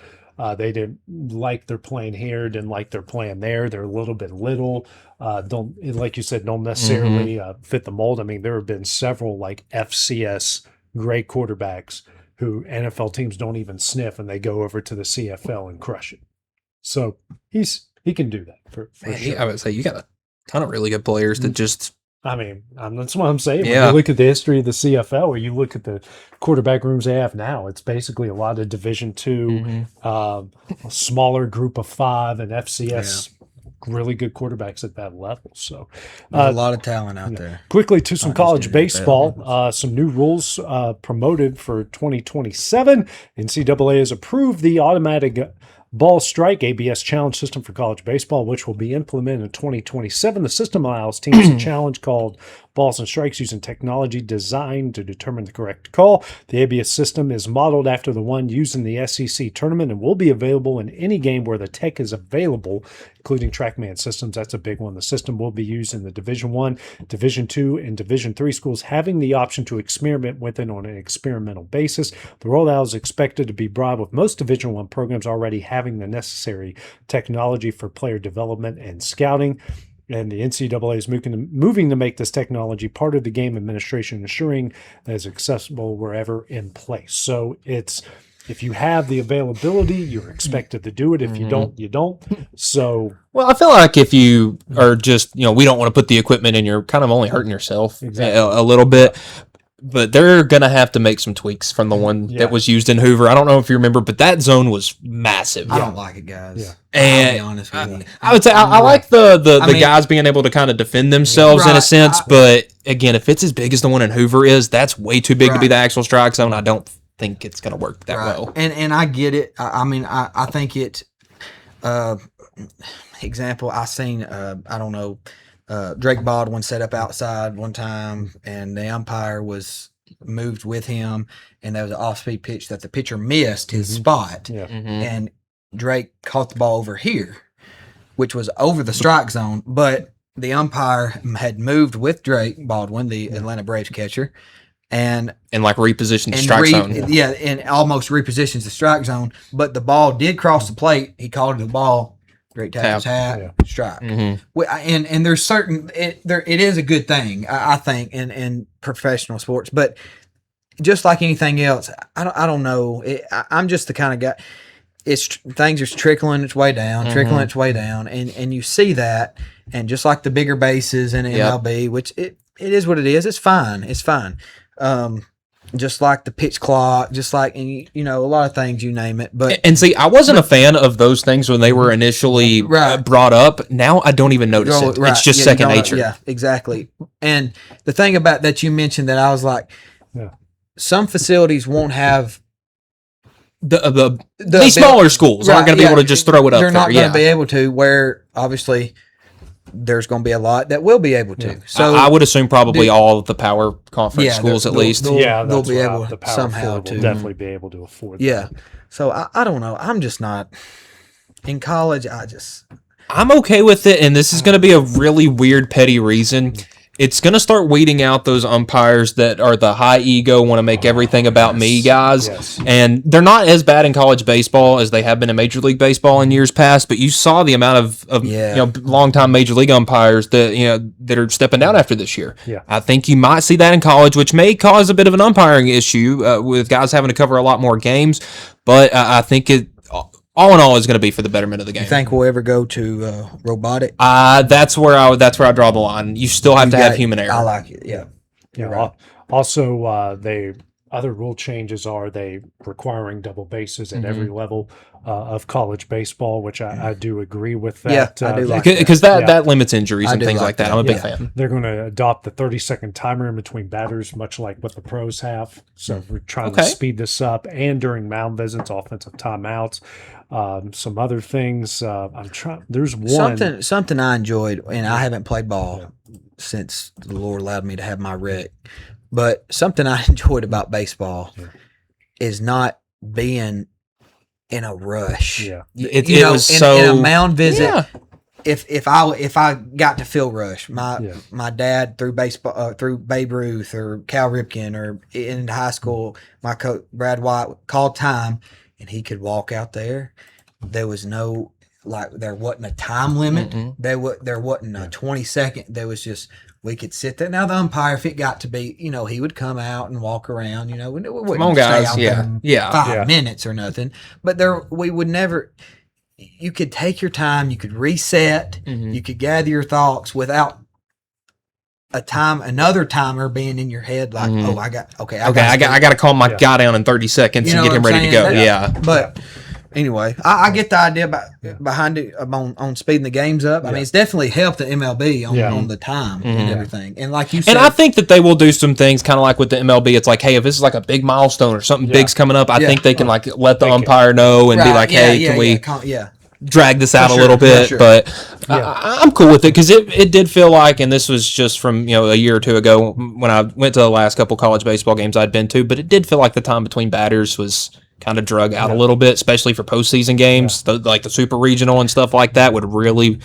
They didn't like their playing here, didn't like their playing there. They're a little bit don't, like you said, don't necessarily fit the mold. I mean, there have been several like FCS great quarterbacks who NFL teams don't even sniff, and they go over to the CFL and crush it. So he can do that for sure. I would say you got a ton of really good players that just. I mean, that's what I'm saying. When you look at the history of the CFL, or you look at the quarterback rooms they have now, it's basically a lot of Division II, a smaller group of 5, and FCS. Really good quarterbacks at that level. So a lot of talent out there. Quickly to some college baseball, some new rules promoted for 2027. NCAA has approved the automatic ball strike ABS challenge system for college baseball, which will be implemented in 2027. The system allows teams to challenge called balls and strikes using technology designed to determine the correct call. The ABS system is modeled after the one used in the SEC tournament and will be available in any game where the tech is available, including TrackMan systems. That's a big one. The system will be used in the Division I, Division II, and Division III schools, having the option to experiment with it on an experimental basis. The rollout is expected to be broad, with most Division I programs already having the necessary technology for player development and scouting. And the NCAA is moving to make this technology part of the game administration, ensuring that it's accessible wherever in place. So if you have the availability, you're expected to do it. If you don't, you don't. So, well, I feel like if you are just, we don't want to put the equipment in, you're kind of only hurting yourself a little bit. But they're going to have to make some tweaks from the one that was used in Hoover. I don't know if you remember, but that zone was massive. I don't like it, guys. Yeah. And I'll be honest with you. I would say I like the guys being able to kind of defend themselves in a sense. But again, if it's as big as the one in Hoover is, that's way too big to be the actual strike zone. I don't think it's going to work that well. And I get it. I think it. Example, I seen. I don't know. Drake Baldwin set up outside one time, and the umpire was moved with him, and there was an off-speed pitch that the pitcher missed his spot, and Drake caught the ball over here, which was over the strike zone, but the umpire had moved with Drake Baldwin, the Atlanta Braves catcher, and like repositioned the strike zone. Yeah, and almost repositions the strike zone, but the ball did cross the plate. He called it the ball. Great taps, hat, strike. And there's certain it is a good thing, I think, in professional sports. But just like anything else, I don't know. I'm just the kind of guy. Things are trickling its way down, and you see that. And just like the bigger bases in MLB, which it is what it is. It's fine. just like the pitch clock, just like, and a lot of things, you name it. But and see, I wasn't a fan of those things when they were initially brought up. Now I don't even notice it. It's just second nature. Yeah, exactly. And the thing about that you mentioned that I was like, some facilities won't have these smaller schools aren't going to be able to just throw it up. They're not going to be able to. Where obviously there's going to be a lot that will be able to. Yeah. So I would assume probably all of the power conference schools at least. They'll be able the power somehow to definitely be able to afford. Yeah. That. So I don't know. I'm just not in college. I'm okay with it, and this is going to be a really weird, petty reason. It's going to start weeding out those umpires that are the high ego, want to make everything about me guys. Yes. And they're not as bad in college baseball as they have been in Major League Baseball in years past, but you saw the amount of long-time Major League umpires that that are stepping down after this year. Yeah. I think you might see that in college, which may cause a bit of an umpiring issue with guys having to cover a lot more games, but I think it all in all is going to be for the betterment of the game. You think we'll ever go to robotic? That's where I draw the line. You still have to have human error. I like it. Yeah. Yeah. Right. Also, other rule changes are they requiring double bases at every level of college baseball, which I do agree with that. Yeah, I do like because that limits injuries and things like that. I'm a big fan. They're going to adopt the 30-second timer in between batters, much like what the pros have. So we're trying to speed this up, and during mound visits, offensive timeouts. Some other things. There's one something I enjoyed, and I haven't played ball since the Lord allowed me to have my rec. But something I enjoyed about baseball is not being in a rush. Yeah, it was in a mound visit. Yeah. If I got to feel rush, my dad through baseball through Babe Ruth or Cal Ripken or in high school, my coach Brad White called time, and he could walk out there. There was no there wasn't a time limit. Mm-hmm. There wasn't a 20-second. There was just we could sit there. Now the umpire, if it got to be, he would come out and walk around. We wouldn't come on, guys, stay out there 5 minutes or nothing. But we would never. You could take your time. You could reset. Mm-hmm. You could gather your thoughts without another timer being in your head. Like, I got to calm my guy down in 30 seconds and get him ready to go. But anyway, I get the idea behind it on speeding the games up. I mean, it's definitely helped the MLB on the time and everything. And like you said, and I think that they will do some things kind of like with the MLB. It's like, hey, if this is like a big milestone or something big's coming up, I think they can let the umpire know and be like, hey, can we drag this out a little bit? Sure. But I'm cool with it because it did feel like, and this was just from a year or two ago when I went to the last couple college baseball games I'd been to, but it did feel like the time between batters was kind of drug out a little bit, especially for postseason games, like the super regional and stuff like that would really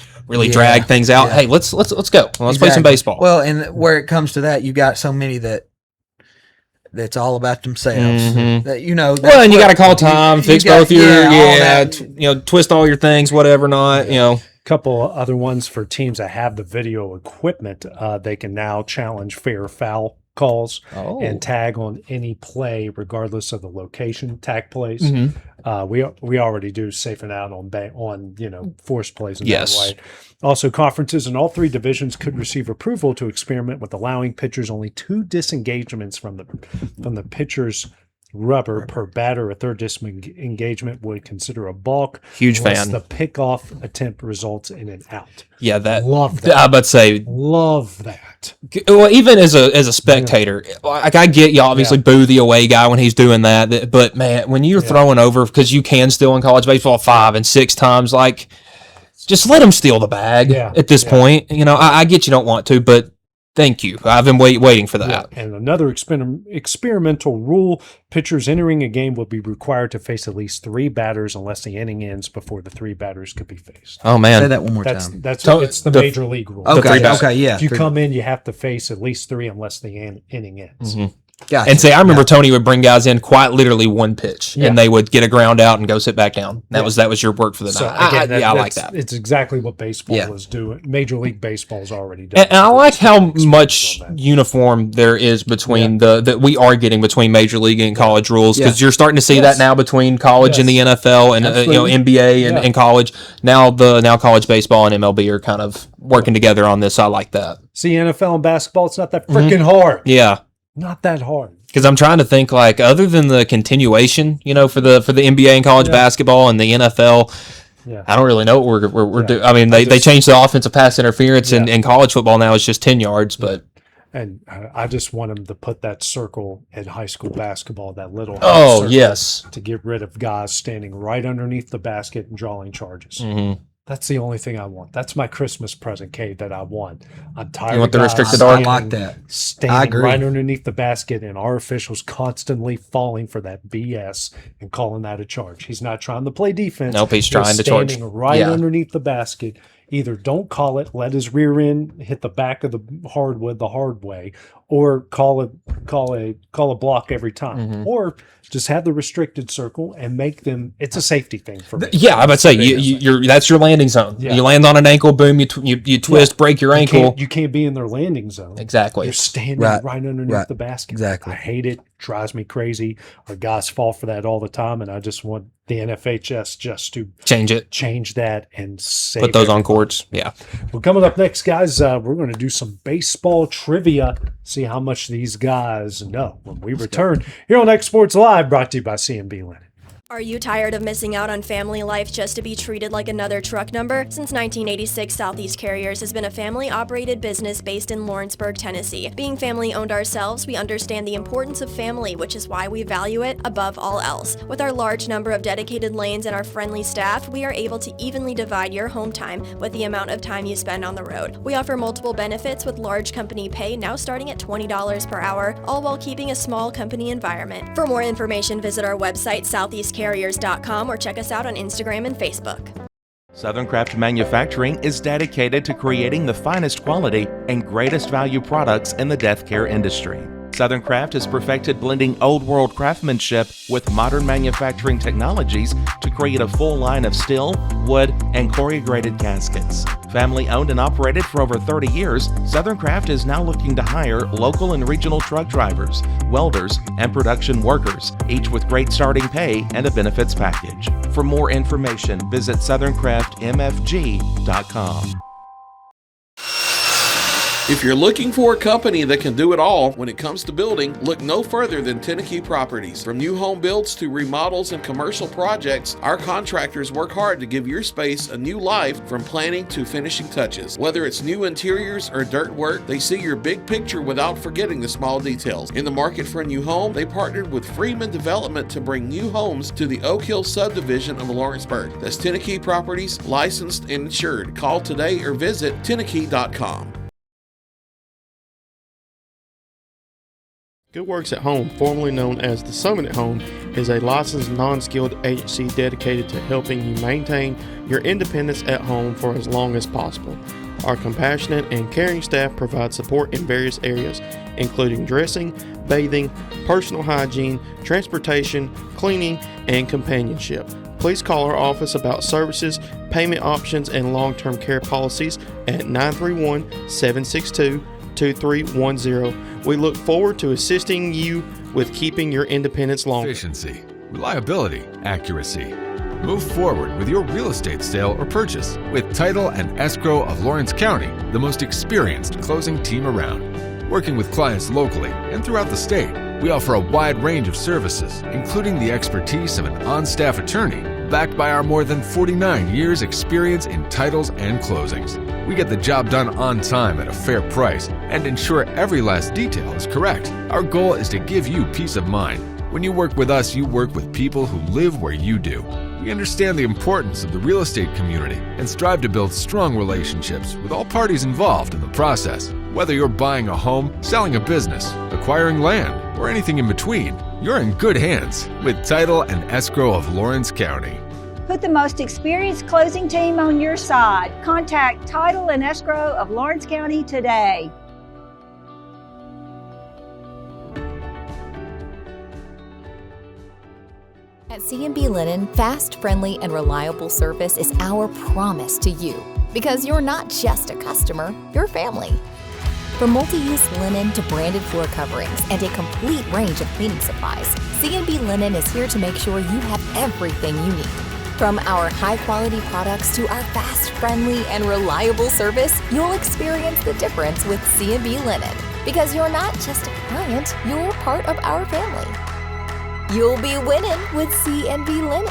drag things out. Hey, let's go. Let's play some baseball. Well, and where it comes to that, you got so many that's all about themselves. Mm-hmm. That well, and you got to call time, fix both your twist all your things, whatever. Not couple other ones for teams that have the video equipment. They can now challenge fair foul calls and tag on any play regardless of the location. Tag plays. Mm-hmm. We already do safing out on forced plays in that way. Also, conferences in all three divisions could receive approval to experiment with allowing pitchers only 2 disengagements from the pitcher's rubber per batter. A third disengagement would consider a balk. Huge fan. The pickoff attempt results in an out. Yeah, love that. I about to say love that. Well, even as a spectator, like I get you obviously boo the away guy when he's doing that, but man, when you're throwing over, because you can still in college baseball 5 and 6 times, like just let him steal the bag at this point. I get you don't want to, but thank you. I've been waiting for that. Yeah. And another experimental rule: pitchers entering a game will be required to face at least 3 batters unless the inning ends before the 3 batters could be faced. Oh man, say that one more time. It's the major league rule. Okay, yeah. If you come in, you have to face at least 3 unless the inning ends. Mm-hmm. Gotcha. And I remember Tony would bring guys in quite literally one pitch, and they would get a ground out and go sit back down. That was your work for the night. Again, I like that. It's exactly what baseball is doing. Major League Baseball is already doing. And I like how much uniform there is between that we are getting between Major League and college rules, because you're starting to see that now between college and the NFL and NBA and college. Now college baseball and MLB are kind of working together on this. I like that. See, NFL and basketball, it's not that freaking hard. Yeah. Not that hard. Because I'm trying to think, like, other than the continuation, for the NBA and college basketball and the NFL, I don't really know what we're doing. I mean, they changed the offensive pass interference in college football now. It's just 10 yards, but. And I just want them to put that circle in high school basketball, that little circle, yes, to get rid of guys standing right underneath the basket and drawing charges. Mm-hmm. That's the only thing I want. That's my Christmas present, Kate, that I want. I'm tired you want of the restricted arc? I like that. Standing right underneath the basket and our officials constantly falling for that BS and calling that a charge. He's not trying to play defense. Nope, he's trying to charge. Standing right underneath the basket. Either don't call it, let his rear end hit the back of the hardwood the hard way, or call a block every time, or just have the restricted circle and make them. It's a safety thing for me. Yeah, I would say you're that's your landing zone. Yeah. You land on an ankle, boom, you twist, break your ankle. You can't be in their landing zone. Exactly. You're standing right underneath the basket. Exactly. I hate it. Drives me crazy. Our guys fall for that all the time, and I just want the NFHS just to change that and save put those on courts. Yeah. Well, coming up next, guys, we're going to do some baseball trivia. See how much these guys know when we return here on X Sports Live, brought to you by C&B Linen. Are you tired of missing out on family life just to be treated like another truck number? Since 1986, Southeast Carriers has been a family-operated business based in Lawrenceburg, Tennessee. Being family-owned ourselves, we understand the importance of family, which is why we value it above all else. With our large number of dedicated lanes and our friendly staff, we are able to evenly divide your home time with the amount of time you spend on the road. We offer multiple benefits with large company pay now starting at $20 per hour, all while keeping a small company environment. For more information, visit our website, southeastcarriers.com, or check us out on Instagram and Facebook. Southern Craft Manufacturing is dedicated to creating the finest quality and greatest value products in the death care industry. Southern Craft has perfected blending old world craftsmanship with modern manufacturing technologies to create a full line of steel, wood, and corrugated caskets. Family owned and operated for over 30 years, Southern Craft is now looking to hire local and regional truck drivers, welders, and production workers, each with great starting pay and a benefits package. For more information, visit southerncraftmfg.com. If you're looking for a company that can do it all when it comes to building, look no further than Tennessee Properties. From new home builds to remodels and commercial projects, our contractors work hard to give your space a new life from planning to finishing touches. Whether it's new interiors or dirt work, they see your big picture without forgetting the small details. In the market for a new home, they partnered with Freeman Development to bring new homes to the Oak Hill subdivision of Lawrenceburg. That's Tennessee Properties, licensed and insured. Call today or visit tennessee.com. Good Works at Home, formerly known as The Summit at Home, is a licensed, non-skilled agency dedicated to helping you maintain your independence at home for as long as possible. Our compassionate and caring staff provide support in various areas, including dressing, bathing, personal hygiene, transportation, cleaning, and companionship. Please call our office about services, payment options, and long-term care policies at 931-762-2310. We look forward to assisting you with keeping your independence long. Efficiency, reliability, accuracy. Move forward with your real estate sale or purchase with Title and Escrow of Lawrence County, the most experienced closing team around. Working with clients locally and throughout the state, we offer a wide range of services, including the expertise of an on-staff attorney, backed by our more than 49 years experience in titles and closings. We get the job done on time at a fair price and ensure every last detail is correct. Our goal is to give you peace of mind. When you work with us, you work with people who live where you do. We understand the importance of the real estate community and strive to build strong relationships with all parties involved in the process. Whether you're buying a home, selling a business, acquiring land, or anything in between, you're in good hands with Title and Escrow of Lawrence County. Put the most experienced closing team on your side. Contact Title and Escrow of Lawrence County today. At C&B Linen, fast, friendly, and reliable service is our promise to you. Because you're not just a customer, you're family. From multi-use linen to branded floor coverings and a complete range of cleaning supplies, C&B Linen is here to make sure you have everything you need. From our high-quality products to our fast, friendly, and reliable service, you'll experience the difference with C&B Linen. Because you're not just a client, you're part of our family. You'll be winning with C&B Linen.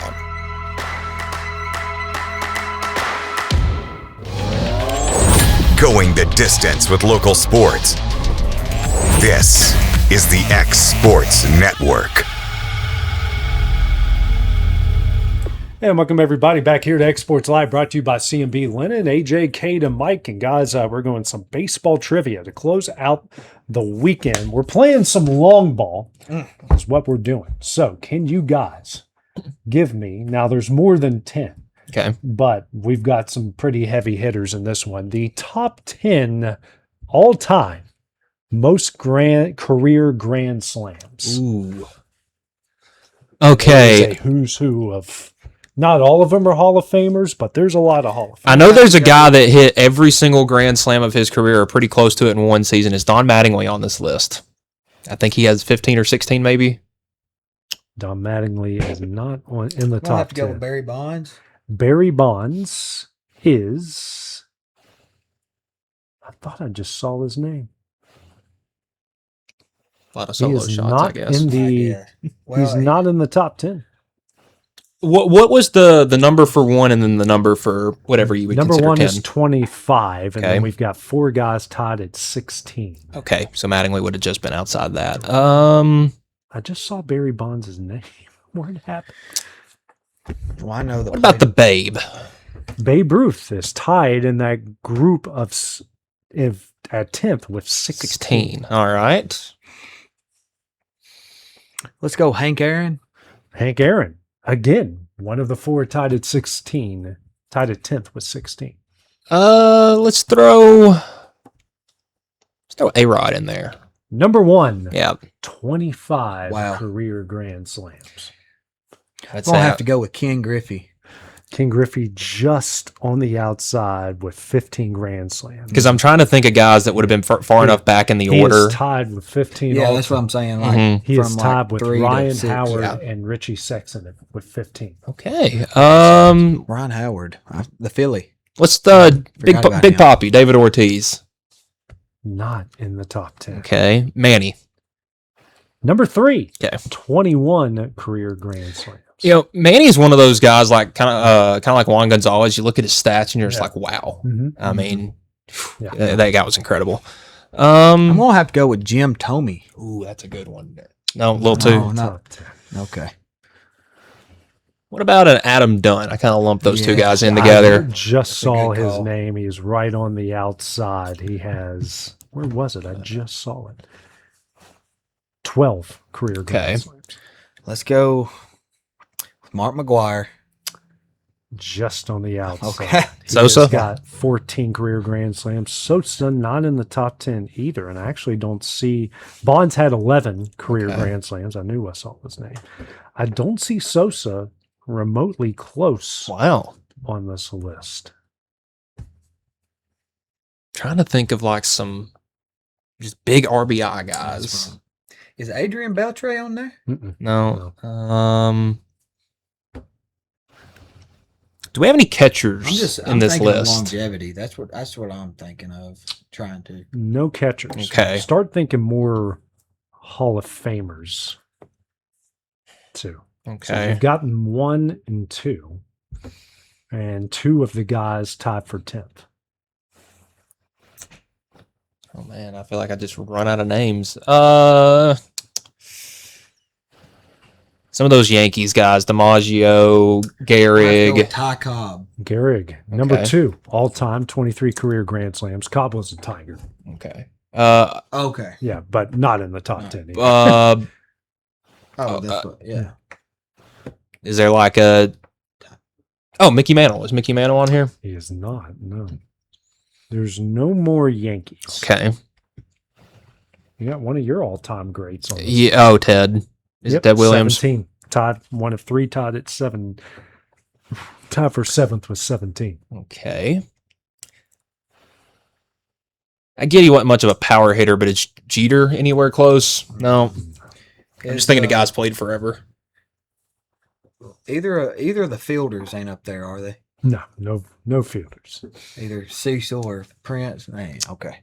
Going the distance with local sports. This is the X Sports Network. And welcome everybody back here to X Sports Live, brought to you by C&B Linen, AJ, Kate, and Mike. And guys, we're going some baseball trivia to close out the weekend. We're playing some long ball, is what we're doing. So can you guys give me, now there's more than 10, okay, but we've got some pretty heavy hitters in this one. The top 10 all-time most career Grand Slams. Ooh. Okay. There's a who's who of... Not all of them are Hall of Famers, but there's a lot of Hall of Famers. I know there's a guy that hit every single Grand Slam of his career, or pretty close to it in one season. Is Don Mattingly on this list? I think he has 15 or 16, maybe. Don Mattingly is not in the top 10. We'll have to go with Barry Bonds. Barry Bonds is... I thought I just saw his name. A lot of solo shots, I guess. He's not in the top 10. What was the number for one, and then the number for whatever you would consider 10? Number one is 25, and then we've got 4 guys tied at 16. Okay, so Mattingly would have just been outside that. I just saw Barry Bonds' name. Where'd it happen? Well, I know that. What about the Babe? Babe Ruth is tied in that group of at 10th with 16. All right. Let's go Hank Aaron. Hank Aaron. Again, one of the 4 tied at 16. Tied at 10th with 16. Let's throw A-Rod in there. Number 1. Yeah. 25 career Grand Slams. I'll have to go with Ken Griffey. Ken Griffey just on the outside with 15 Grand Slams. Because I'm trying to think of guys that would have been far enough back in the order. He is tied with 15. Yeah, that's what I'm saying. Like, he is tied with Ryan 6, Howard and Richie Sexton with 15. Okay. Ryan Howard, the Philly. What's the Big Poppy, David Ortiz? Not in the top 10. Okay. Manny. Number 3. Okay. 21 career Grand Slams. You know, Manny's one of those guys like kind of like Juan Gonzalez. You look at his stats and you're just like, wow. I mean, that guy was incredible. I'm gonna have to go with Jim Thome. Ooh, that's a good one. No, little two. Okay. What about an Adam Dunn? I kind of lumped those two guys in together. I just saw his name. He's right on the outside. He has, where was it? I just saw it. 12 career Grand Slams. Let's go with Mark McGwire. Just on the outside. Okay. Sosa got 14 career Grand Slams. Sosa not in the top 10 either. And I actually don't see, Bonds had 11 career Grand Slams. I knew I saw his name. I don't see Sosa remotely close on this list. Trying to think of like some just big RBI guys. Is Adrian Beltre on there? No. Do we have any catchers in this list? Longevity. That's what I'm thinking of. Trying to. No catchers. Okay. Start thinking more Hall of Famers too. Okay. So you've gotten 1 and 2, and 2 of the guys tied for 10th. Oh man, I feel like I just run out of names. Some of those Yankees guys, DiMaggio, Gehrig. Ty Cobb. Gehrig, number 2, all-time, 23 career Grand Slams. Cobb was a Tiger. Okay. Okay. Yeah, but not in the top 10. Yeah. Is there like a... Oh, Mickey Mantle. Is Mickey Mantle on here? He is not, no. There's no more Yankees. Okay. You got one of your all-time greats on this. Yeah. Oh, Ted. Is it Ted Williams? 17. Tied, one of 3 tied at 7. Tied for 7th with 17. Okay. I get he wasn't much of a power hitter, but is Jeter anywhere close? No. I'm just thinking the guys played forever. Either of the fielders ain't up there, are they? No fielders. Either Cecil or Prince. Man, okay.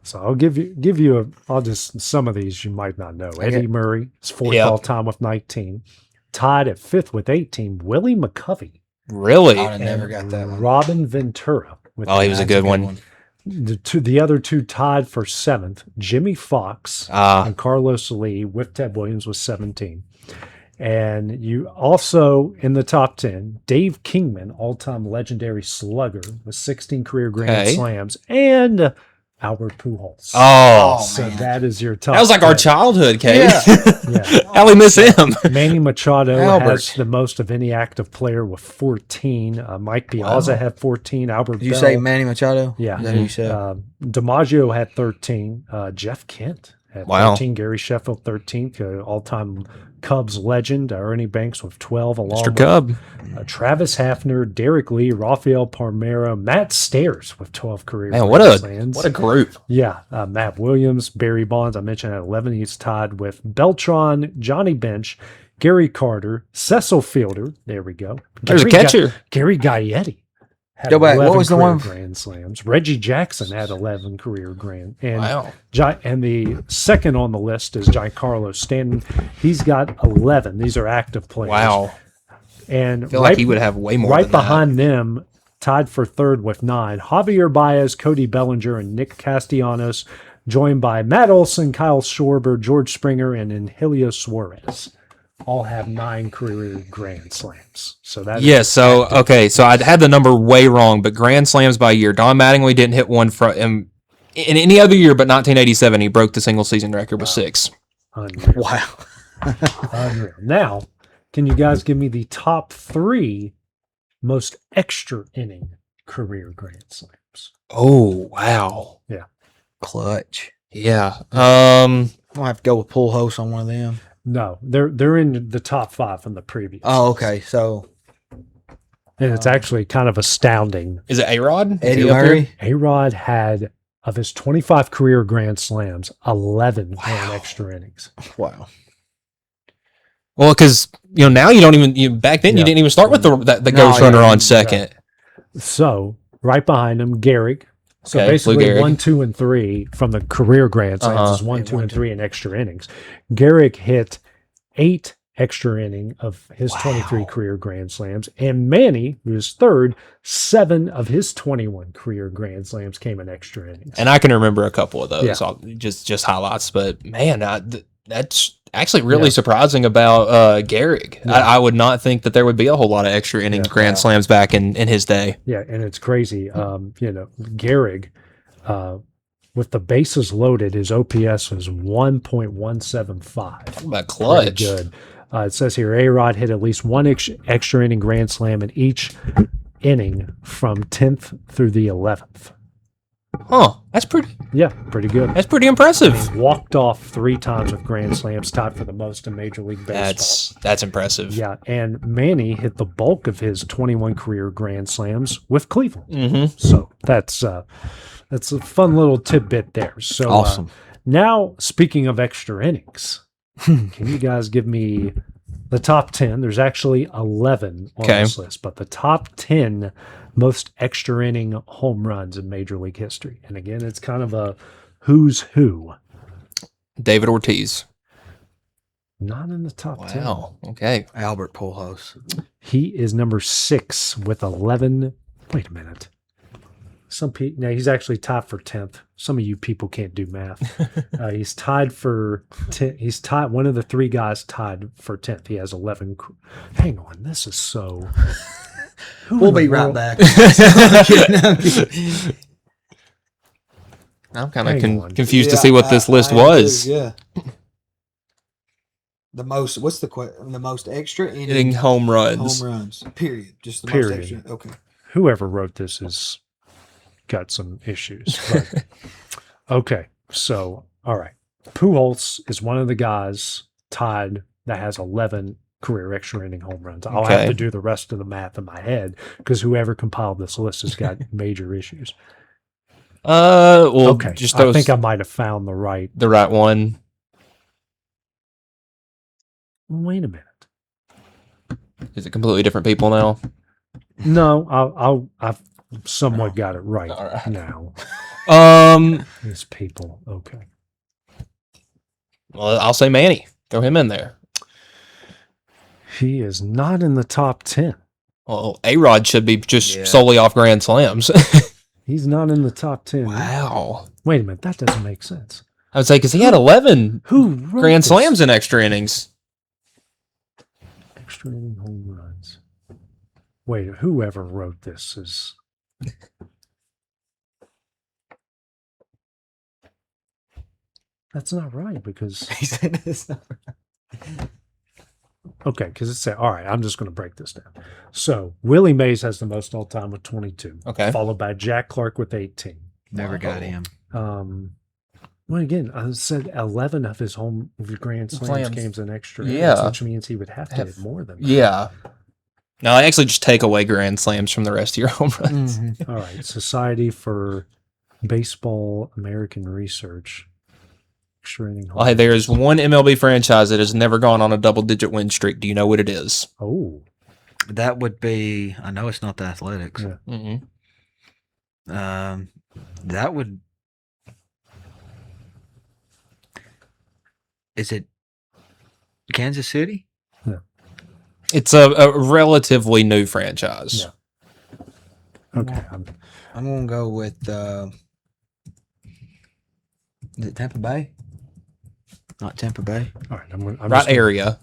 So I'll give you I'll just, some of these you might not know. Eddie Murray is fourth all time with 19. Tied at fifth with 18, Willie McCovey. Really? I never got that one. Robin Ventura. He was a good one. The other two tied for seventh, Jimmy Fox and Carlos Lee with Ted Williams with 17. And you also in the top 10, Dave Kingman, all-time legendary slugger with 16 career grand slams, and Albert Pujols. So man. that is your top. That was like 10. our childhood, Kate. Yeah. How we miss him? Manny Machado has the most of any active player with 14. Mike Piazza had 14. Albert Did you Bell, say Manny Machado? Yeah. Is that who you said? DiMaggio had 13. Jeff Kent had 13. Gary Sheffield 13th. All-time Cubs legend. Ernie Banks with 12. Along Mr. Cub. Travis Hafner, Derek Lee, Rafael Palmeiro, Matt Stairs with 12 career Man, slams. what a group. Yeah. Matt Williams, Barry Bonds, I mentioned at 11. He's tied with Beltran, Johnny Bench, Gary Carter, Cecil Fielder. There we go. There's a catcher. Gary Gaetti had Go back. 11 What was the career one? grand slams. Reggie Jackson had 11 career grand. And, Wow. And the second on the list is Giancarlo Stanton. He's got 11. These are active players. Wow. And I feel like he would have way more right than that. behind them, tied for third with 9, Javier Baez, Cody Bellinger, and Nick Castellanos, joined by Matt Olson, Kyle Schwarber, George Springer, and Angelio Suarez. All have 9 career grand slams. So that so I had the number way wrong, but grand slams by year. Don Mattingly didn't hit one from in any other year but 1987. He broke the single season record with 6. Unreal. Wow. Unreal. Now, can you guys give me the top 3 most extra inning career grand slams? Oh, wow. Yeah. Clutch. Yeah. I'll have to go with Pujols on one of them. No, they're in the top 5 from the previous. Oh, okay. So, and it's actually kind of astounding. Is it A-Rod? Eddie Murray? A-Rod had, of his 25 career grand slams, 11 on extra innings. Wow. Well, because now you don't even. Back then you didn't even start with the ghost runner on second. So right behind him, Gehrig. So Okay, basically, Lou Gehrig. 1, 2, and 3 from the career grand slams is 1, 2, and 3 in extra innings. Gehrig hit 8 extra inning of his 23 career grand slams, and Manny, who is third, 7 of his 21 career grand slams came in extra innings. And I can remember a couple of those, Yeah. just highlights. But man, that's actually really surprising about Gehrig. Yeah. I would not think that there would be a whole lot of extra inning grand slams back in his day. Yeah, and it's crazy. Gehrig, with the bases loaded, his OPS was 1.175. Talk about clutch. Pretty good. It says here, A-Rod hit at least 1 extra inning grand slam in each inning from 10th through the 11th. Huh. That's pretty. Yeah, pretty good. That's pretty impressive. He walked off 3 times with grand slams, tied for the most in Major League Baseball. That's impressive. Yeah, and Manny hit the bulk of his 21 career grand slams with Cleveland. Mm-hmm. So that's a fun little tidbit there. So Awesome. Now, speaking of extra innings, can you guys give me the top 10? There's actually 11 on this list, but the top 10 most extra inning home runs in Major League history. And again, it's kind of a who's who. David Ortiz. Not in the top 10. Wow. Okay. Albert Pujols. He is number 6 with 11. Wait a minute. Now he's actually tied for 10th. Some of you people can't do math. He's tied for 10. He's tied. One of the 3 guys tied for 10th. He has 11. Hang on. This is so. We'll be right back. I'm kind of confused to see what this list was. Yeah. The most. What's the most extra Hitting home runs. Home runs. Period. Just the Period. most extra. Okay. Whoever wrote this has got some issues. But, okay. So, all right. Pujols is one of the guys tied that has 11 career extra inning home runs. I'll have to do the rest of the math in my head because whoever compiled this list has got major issues. Well, okay. I think I might have found the right one. Wait a minute. Is it completely different people now? No, I've somewhat got it right now. These people. Okay. Well, I'll say Manny. Throw him in there. He is not in the top 10. Well, A-Rod should be just solely off Grand Slams. He's not in the top 10. Wow. Wait a minute. That doesn't make sense. I would say because he had 11 Grand this? Slams in extra innings. Extra inning home runs. Wait, whoever wrote this is... That's not right because... He said it's not right. Okay, because it said, all right, I'm just going to break this down. So, Willie Mays has the most all-time with 22. Okay. Followed by Jack Clark with 18. Never got him. Well, again, I said 11 of his Grand Slams games in extra innings, Yeah. which means he would have to hit more than that. Yeah. No, I actually just take away Grand Slams from the rest of your home runs. All right, Society for Baseball American Research. Extra inning home Well, hey, there is one MLB franchise that has never gone on a double-digit win streak. Do you know what it is? Oh. That would be, I know it's not the Athletics. Yeah. Mm-hmm. That would, is it Kansas City? Yeah. It's a relatively new franchise. Yeah. Okay. I'm going to go with, is it Tampa Bay? Not Tampa Bay. All right. I'm Right area,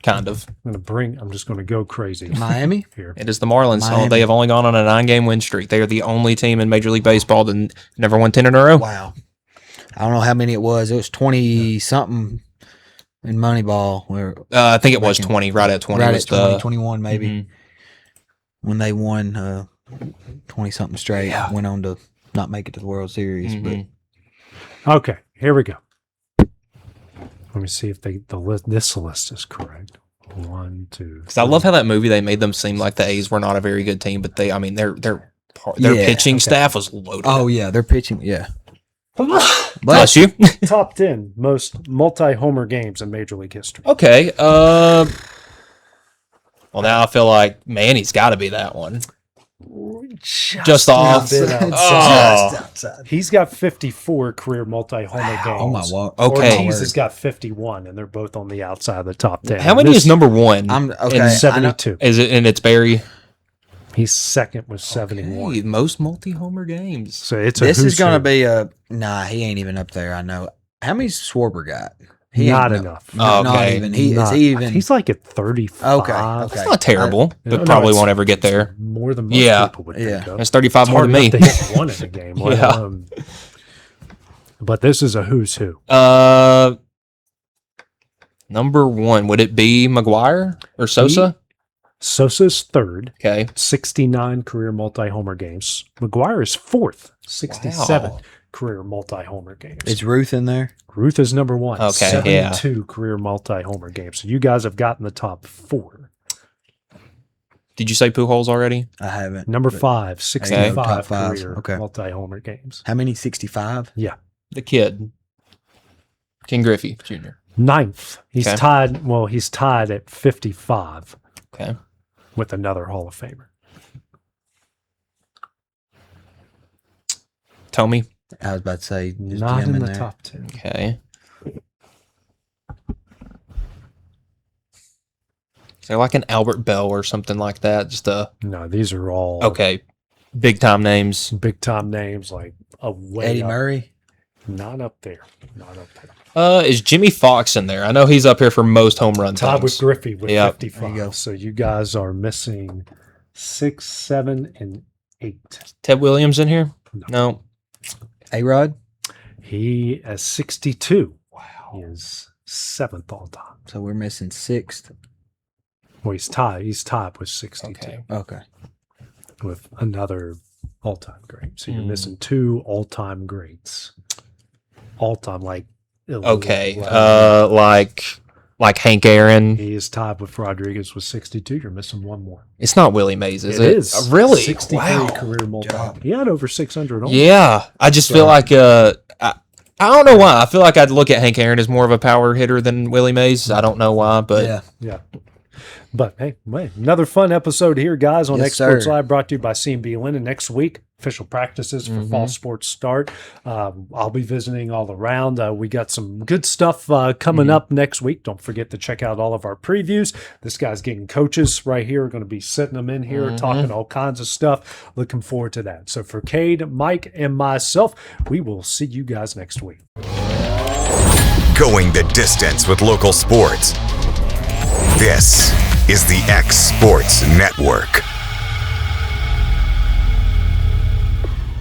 kind of. I'm just going to go crazy. Miami? Here. It is the Marlins. Miami. They have only gone on a 9-game win streak. They are the only team in Major League Baseball that never won 10 in a row. Wow. I don't know how many it was. It was 20-something in Moneyball. Where I think it was 20, right at 20. Right was at 20, the, 21 maybe. Mhm. When they won 20-something straight. Yeah. Went on to not make it to the World Series. Mhm. Okay, here we go. Let me see if this list is correct. 1, 2. Because I love how that movie they made them seem like the A's were not a very good team, but their pitching staff was loaded. Oh yeah, they're pitching. Yeah. Bless you. Top 10 most multi-homer games in Major League history. Okay. Well, now I feel like Manny's got to be that one. Just off. He's got 54 career multi-homer games. Oh my God. Okay. Ortiz has got 51, and they're both on the outside of the top 10. How many is number one? I'm okay. In 72. Is it? And it's Barry. He's second with 71. Okay, most multi-homer games. So it's This is going to be be a nah. He ain't even up there. I know. How many's Schwarber got? He not ain't enough. Not Okay. even. Is he even? He's like at 35. Okay. It's not terrible, No, but probably it's won't ever get there. More than most Yeah. people would think of. That's 35 It's more hard than me. enough to hit one in a game. let Yeah. alone- but this is a who's who. Number one, would it be McGuire or Sosa? Sosa's third. Okay. 69 career multi-homer games. McGuire is fourth. 67 Wow. career multi-homer games. Is Ruth in there? Ruth is number one. Okay, 72 career multi-homer games. So you guys have gotten the top 4. Did you say Pujols already? I haven't. Number 5, 65 Top five. career Okay. multi-homer games. How many? 65. Yeah. The kid, Ken Griffey Jr. 9th. He's Okay. tied. Well, he's tied at 55 Okay. with another Hall of Famer. Tommy. I was about to say, is Not Jim in the there? top 10. Okay. Is there like an Albert Bell or something like that? Just a No, these are all okay, big time names. big time names like a way Eddie up. Murray. Not up there. Not up there. Is Jimmy Fox in there? I know he's up here for most home run Tied with things. Griffey with Yep. 55. So you guys are missing 6, 7, and 8. Ted Williams in here? No. A-Rod. He has 62. Wow. He is 7th all time. So we're missing 6th. Well, he's tied. He's tied with 62 Okay. with another all-time great. So you're Hmm. missing 2 all-time greats. All-time, like elite Okay. level. Like Hank Aaron. He is tied with Rodriguez with 62. You're missing one more. It's not Willie Mays, is it? It is. Really? 63 Wow. career multi. He had over 600 home Yeah. I just feel like I don't know why. I feel like I'd look at Hank Aaron as more of a power hitter than Willie Mays. I don't know why, but Yeah. Yeah. But hey, another fun episode here, guys, on Yes, X Sports sir. Live, brought to you by C&B Linen. Next week, official practices for fall sports start. I'll be visiting all around. We got some good stuff coming up next week. Don't forget to check out all of our previews. This guy's getting coaches right here. We're going to be sitting them in here, talking all kinds of stuff. Looking forward to that. So for Cade, Mike, and myself, we will see you guys next week. Going the distance with local sports. This is the X Sports Network.